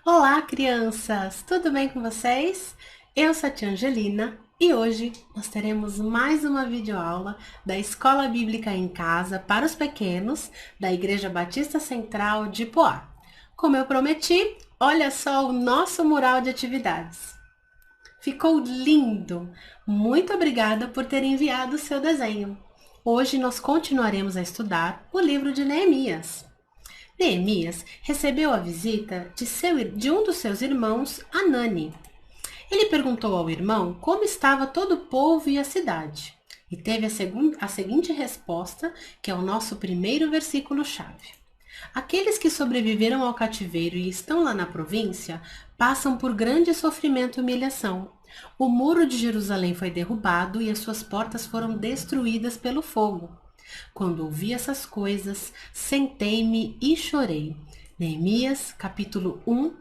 Olá, crianças! Tudo bem com vocês? Eu sou a tia Angelina e hoje nós teremos mais uma videoaula da Escola Bíblica em Casa para os pequenos da Igreja Batista Central de Poá. Como eu prometi, olha só o nosso mural de atividades. Ficou lindo! Muito obrigada por ter enviado o seu desenho. Hoje nós continuaremos a estudar o livro de Neemias. Neemias recebeu a visita de um dos seus irmãos, Anani. Ele perguntou ao irmão como estava todo o povo e a cidade. E teve a seguinte resposta, que é o nosso primeiro versículo-chave. Aqueles que sobreviveram ao cativeiro e estão lá na província passam por grande sofrimento e humilhação. O muro de Jerusalém foi derrubado e as suas portas foram destruídas pelo fogo. Quando ouvi essas coisas, sentei-me e chorei. Neemias, capítulo 1,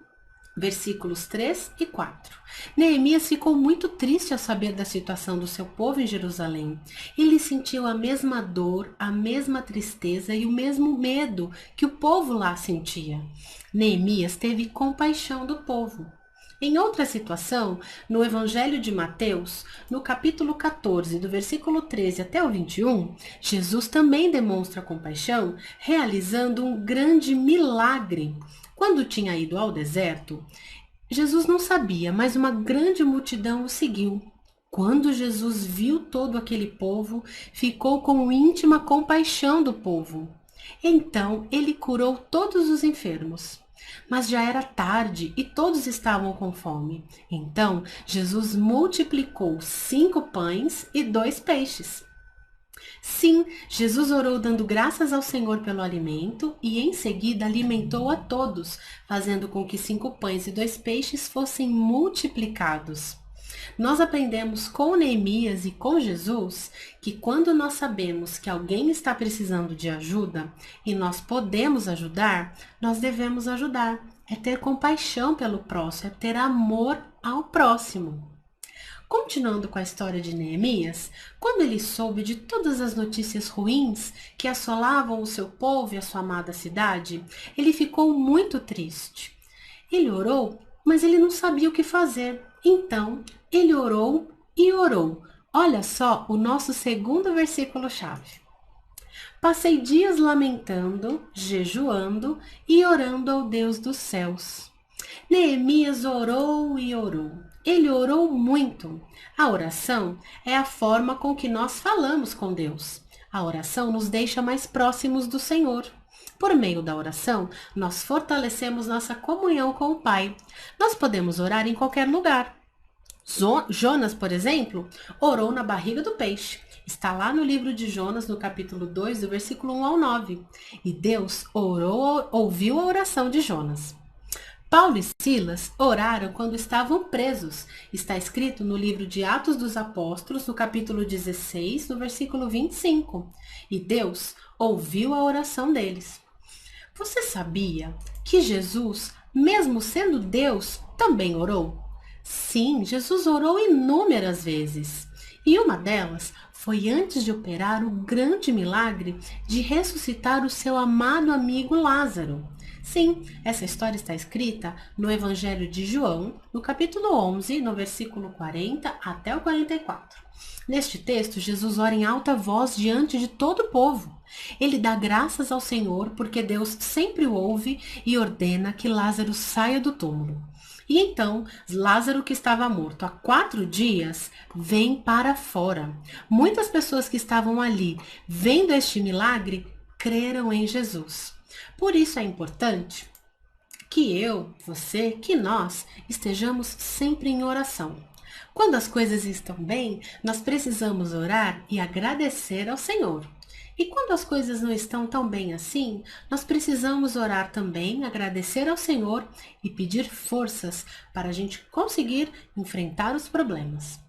versículos 3 e 4. Neemias ficou muito triste ao saber da situação do seu povo em Jerusalém. Ele sentiu a mesma dor, a mesma tristeza e o mesmo medo que o povo lá sentia. Neemias teve compaixão do povo. Em outra situação, no Evangelho de Mateus, no capítulo 14, do versículo 13 até o 21, Jesus também demonstra compaixão, realizando um grande milagre. Quando tinha ido ao deserto, Jesus não sabia, mas uma grande multidão o seguiu. Quando Jesus viu todo aquele povo, ficou com íntima compaixão do povo. Então ele curou todos os enfermos. Mas já era tarde e todos estavam com fome. Então Jesus multiplicou 5 pães e 2 peixes. Sim, Jesus orou dando graças ao Senhor pelo alimento e em seguida alimentou a todos, fazendo com que 5 pães e 2 peixes fossem multiplicados. Nós aprendemos com Neemias e com Jesus que quando nós sabemos que alguém está precisando de ajuda e nós podemos ajudar, nós devemos ajudar. É ter compaixão pelo próximo, é ter amor ao próximo. Continuando com a história de Neemias, quando ele soube de todas as notícias ruins que assolavam o seu povo e a sua amada cidade, ele ficou muito triste. Ele orou, mas ele não sabia o que fazer. Então, ele orou e orou. Olha só o nosso segundo versículo-chave. Passei dias lamentando, jejuando e orando ao Deus dos céus. Neemias orou e orou. Ele orou muito. A oração é a forma com que nós falamos com Deus. A oração nos deixa mais próximos do Senhor. Por meio da oração, nós fortalecemos nossa comunhão com o Pai. Nós podemos orar em qualquer lugar. Jonas, por exemplo, orou na barriga do peixe. Está lá no livro de Jonas, no capítulo 2, do versículo 1 ao 9. E Deus ouviu a oração de Jonas. Paulo e Silas oraram quando estavam presos. Está escrito no livro de Atos dos Apóstolos, no capítulo 16, no versículo 25. E Deus ouviu a oração deles. Você sabia que Jesus, mesmo sendo Deus, também orou? Sim, Jesus orou inúmeras vezes. E uma delas foi antes de operar o grande milagre de ressuscitar o seu amado amigo Lázaro. Sim, essa história está escrita no Evangelho de João, no capítulo 11, no versículo 40 até o 44. Neste texto, Jesus ora em alta voz diante de todo o povo. Ele dá graças ao Senhor porque Deus sempre o ouve e ordena que Lázaro saia do túmulo. E então, Lázaro, que estava morto há 4 dias, vem para fora. Muitas pessoas que estavam ali, vendo este milagre, creram em Jesus. Por isso é importante que eu, você, que nós estejamos sempre em oração. Quando as coisas estão bem, nós precisamos orar e agradecer ao Senhor. E quando as coisas não estão tão bem assim, nós precisamos orar também, agradecer ao Senhor e pedir forças para a gente conseguir enfrentar os problemas.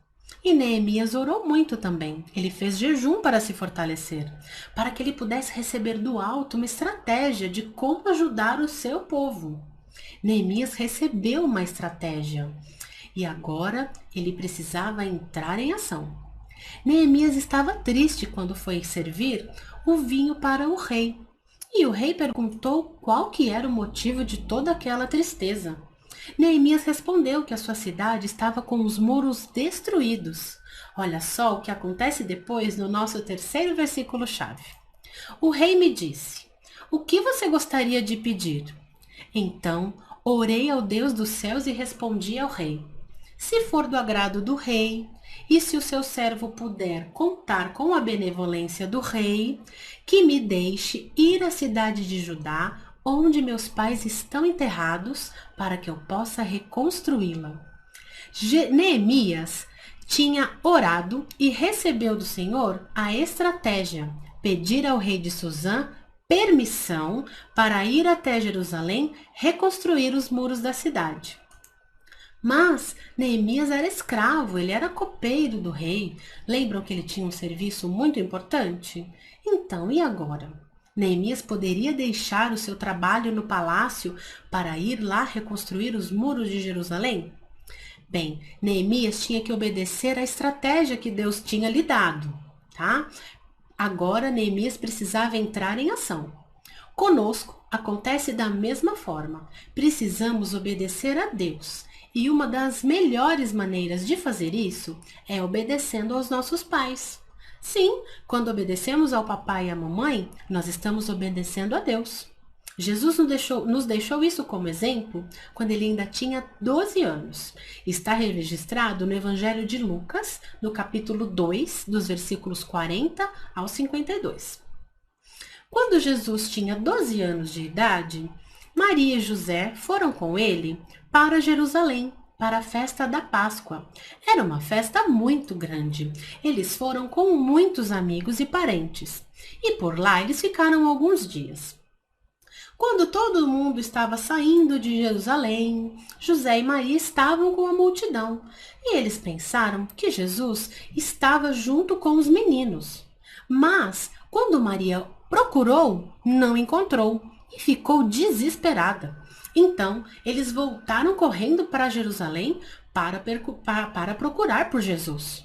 E Neemias orou muito também. Ele fez jejum para se fortalecer, para que ele pudesse receber do alto uma estratégia de como ajudar o seu povo. Neemias recebeu uma estratégia e agora ele precisava entrar em ação. Neemias estava triste quando foi servir o vinho para o rei. E o rei perguntou qual que era o motivo de toda aquela tristeza. Neemias respondeu que a sua cidade estava com os muros destruídos. Olha só o que acontece depois no nosso terceiro versículo-chave. O rei me disse: "O que você gostaria de pedir?" Então orei ao Deus dos céus e respondi ao rei: "Se for do agrado do rei, e se o seu servo puder contar com a benevolência do rei, que me deixe ir à cidade de Judá, onde meus pais estão enterrados, para que eu possa reconstruí-la." Neemias tinha orado e recebeu do Senhor a estratégia: pedir ao rei de Suzã permissão para ir até Jerusalém reconstruir os muros da cidade. Mas Neemias era escravo, ele era copeiro do rei. Lembram que ele tinha um serviço muito importante? Então, e agora? Neemias poderia deixar o seu trabalho no palácio para ir lá reconstruir os muros de Jerusalém? Bem, Neemias tinha que obedecer à estratégia que Deus tinha lhe dado, tá? Agora Neemias precisava entrar em ação. Conosco acontece da mesma forma. Precisamos obedecer a Deus. E uma das melhores maneiras de fazer isso é obedecendo aos nossos pais. Sim, quando obedecemos ao papai e à mamãe, nós estamos obedecendo a Deus. Jesus nos deixou isso como exemplo quando ele ainda tinha 12 anos. Está registrado no Evangelho de Lucas, no capítulo 2, dos versículos 40 ao 52. Quando Jesus tinha 12 anos de idade, Maria e José foram com ele para Jerusalém, para a festa da Páscoa. Era uma festa muito grande. Eles foram com muitos amigos e parentes. E por lá eles ficaram alguns dias. Quando todo mundo estava saindo de Jerusalém, José e Maria estavam com a multidão. E eles pensaram que Jesus estava junto com os meninos. Mas, quando Maria procurou, não encontrou e ficou desesperada. Então, eles voltaram correndo para Jerusalém para procurar por Jesus.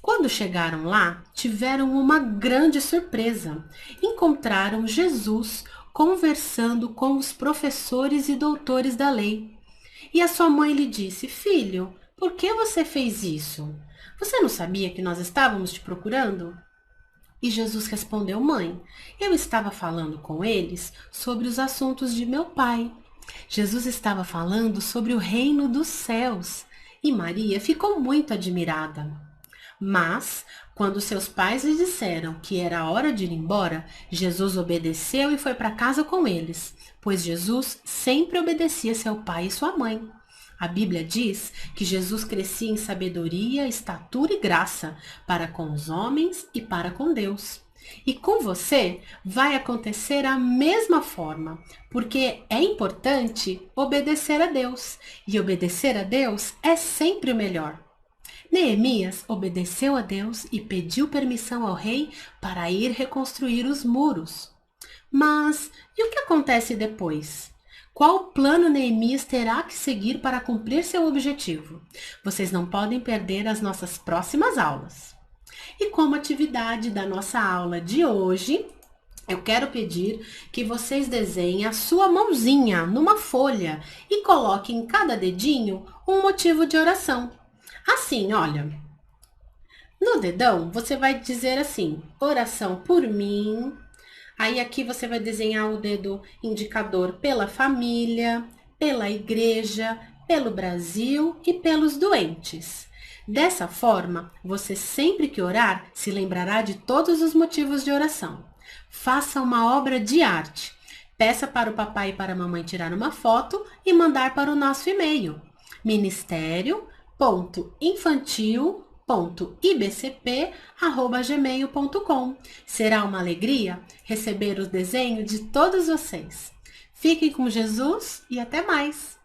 Quando chegaram lá, tiveram uma grande surpresa. Encontraram Jesus conversando com os professores e doutores da lei. E a sua mãe lhe disse: "Filho, por que você fez isso? Você não sabia que nós estávamos te procurando?" E Jesus respondeu: "Mãe, eu estava falando com eles sobre os assuntos de meu pai." Jesus estava falando sobre o reino dos céus e Maria ficou muito admirada. Mas, quando seus pais lhe disseram que era hora de ir embora, Jesus obedeceu e foi para casa com eles, pois Jesus sempre obedecia seu pai e sua mãe. A Bíblia diz que Jesus crescia em sabedoria, estatura e graça para com os homens e para com Deus. E com você vai acontecer a mesma forma, porque é importante obedecer a Deus, e obedecer a Deus é sempre o melhor. Neemias obedeceu a Deus e pediu permissão ao rei para ir reconstruir os muros. Mas e o que acontece depois? Qual plano Neemias terá que seguir para cumprir seu objetivo? Vocês não podem perder as nossas próximas aulas. E como atividade da nossa aula de hoje, eu quero pedir que vocês desenhem a sua mãozinha numa folha e coloquem em cada dedinho um motivo de oração. Assim, olha, no dedão você vai dizer assim: oração por mim. Aí aqui você vai desenhar o dedo indicador pela família, pela igreja, pelo Brasil e pelos doentes. Dessa forma, você sempre que orar, se lembrará de todos os motivos de oração. Faça uma obra de arte. Peça para o papai e para a mamãe tirar uma foto e mandar para o nosso e-mail: ministério.infantil.ibcp@gmail.com. Será uma alegria receber o desenho de todos vocês. Fiquem com Jesus e até mais!